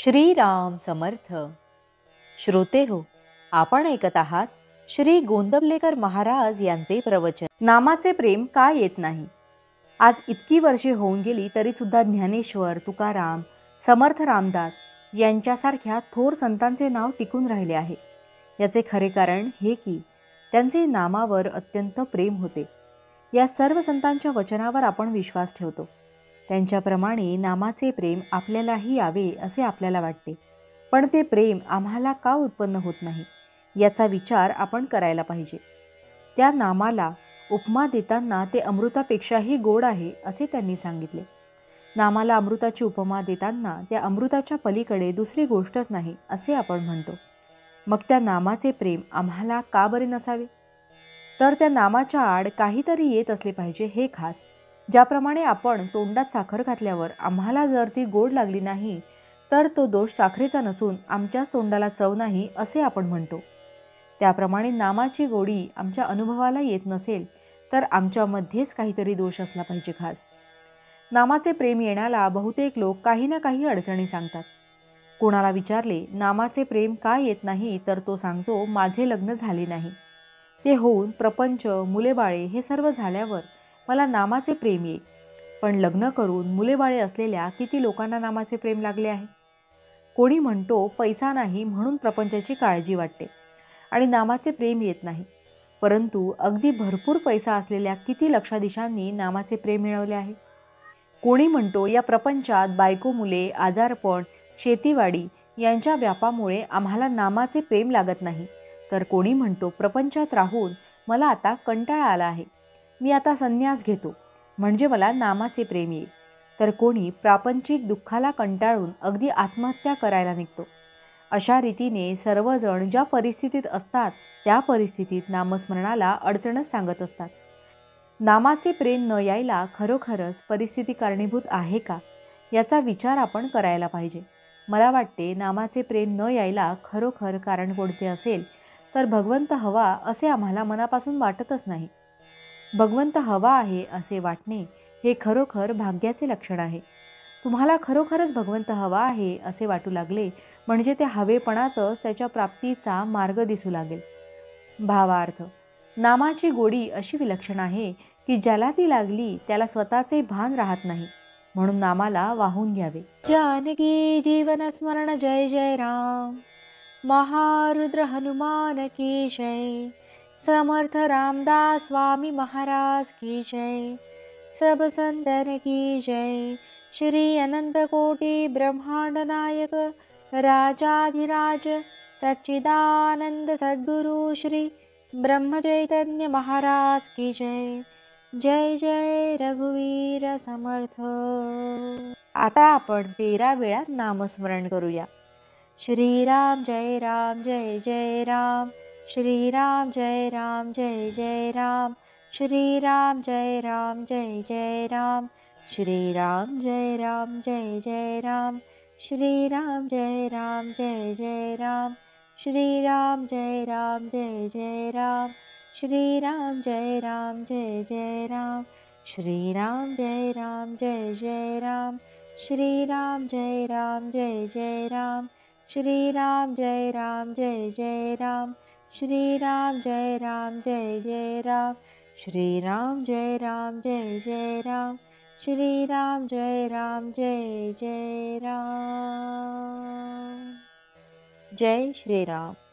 श्रीराम समर्थ. श्रोते हो, आपण ऐकत आहात श्री गोंदवलेकर महाराज यांचे प्रवचन. नामाचे प्रेम का येत नाही. आज इतकी वर्षे होऊन गेली तरी सुद्धा ज्ञानेश्वर, तुकाराम, समर्थ रामदास यांच्यासारख्या थोर संतांचे नाव टिकून राहिले आहे. याचे खरे कारण हे की त्यांचे नामावर अत्यंत प्रेम होते. या सर्व संतांच्या वचनावर आपण विश्वास ठेवतो. त्यांच्याप्रमाणे नामाचे प्रेम आपल्यालाही यावे असे आपल्याला वाटते. पण ते प्रेम आम्हाला का उत्पन्न होत नाही याचा विचार आपण करायला पाहिजे. त्या नामाला उपमा देताना ते अमृतापेक्षाही गोड आहे असे त्यांनी सांगितले. नामाला अमृताची उपमा देताना त्या अमृताच्या पलीकडे दुसरी गोष्टच नाही असे आपण म्हणतो. मग त्या नामाचे प्रेम आम्हाला का बरे नसावे. तर त्या नामाच्या आड काहीतरी येत असले पाहिजे हे खास. ज्याप्रमाणे आपण तोंडात साखर घातल्यावर आम्हाला जर ती गोड लागली नाही तर तो दोष साखरेचा नसून आमच्याच तोंडाला चव नाही असे आपण म्हणतो. त्याप्रमाणे नामाची गोडी आमच्या अनुभवाला येत नसेल तर आमच्यामध्येच काहीतरी दोष असला पाहिजे खास. नामाचे प्रेम येण्याला बहुतेक लोक काही ना काही अडचणी सांगतात. कोणाला विचारले नामाचे प्रेम का येत नाही तर तो सांगतो माझे लग्न झाले नाही. ते होऊन प्रपंच, मुलेबाळे हे सर्व झाल्यावर मला नामाचे प्रेम येईल. पण लग्न करून मुलेबाळे असलेल्या किती लोकांना नामाचे प्रेम लागले आहे. कोणी म्हणतो पैसा नाही म्हणून प्रपंचाची काळजी वाटते आणि नामाचे प्रेम येत नाही. परंतु अगदी भरपूर पैसा असलेल्या किती लक्षाधीशांनी नामाचे प्रेम मिळवले आहे. कोणी म्हणतो या प्रपंचात बायको, मुले, आजारपण, शेतीवाडी यांच्या व्यापामुळे आम्हाला नामाचे प्रेम लागत नाही. तर कोणी म्हणतो प्रपंचात राहून मला आता कंटाळा आला आहे, मी आता संन्यास घेतो म्हणजे मला नामाचे प्रेम येईल. तर कोणी प्रापंचिक दुःखाला कंटाळून अगदी आत्महत्या करायला निघतो. अशा रीतीने सर्वजण ज्या परिस्थितीत असतात त्या परिस्थितीत नामस्मरणाला अडचणच सांगत असतात. नामाचे प्रेम न यायला खरोखरच परिस्थिती कारणीभूत आहे का याचा विचार आपण करायला पाहिजे. मला वाटते नामाचे प्रेम न यायला खरोखर कारण कोणते असेल तर भगवंत हवा असे आम्हाला मनापासून वाटतच नाही. भगवंत हवा आहे असे वाटणे हे खरोखर भाग्याचे लक्षण आहे. तुम्हाला खरोखरच भगवंत हवा आहे असे वाटू लागले म्हणजे त्या हवेपणातच त्याच्या प्राप्तीचा मार्ग दिसू लागेल. भावार्थ, नामाची गोडी अशी विलक्षण आहे की ज्याला ती लागली त्याला स्वतःचे भान राहत नाही. म्हणून नामाला वाहून घ्यावे. जानकी जीवन स्मरण जय जय राम. महारुद्र हनुमान की जय. समर्थ रामदास स्वामी महाराज की जय. सब संतन की जय. श्री अनंत कोटि ब्रह्मांड नायक राजाधिराज सच्चिदानंद सद्गुरु श्री ब्रह्म चैतन्य महाराज की जय. जय जय रघुवीर समर्थ. आता आपण 13 वेळा नामस्मरण करूया. श्रीराम जय राम जय जय राम. श्रीराम जय राम जय जय राम. श्रीराम जय राम जय जय राम. श्रीराम जय राम जय जय राम. श्रीराम जय राम जय जय राम. श्रीराम जय राम जय जय राम. श्रीराम जय राम जय जय राम. श्रीराम जय राम जय जय राम. श्रीराम जय राम जय जय राम. श्रीराम जय राम जय जय राम. श्रीराम जय राम जय जय राम. श्रीराम जय राम जय जय राम. श्रीराम जय राम जय जय राम. जय श्रीराम.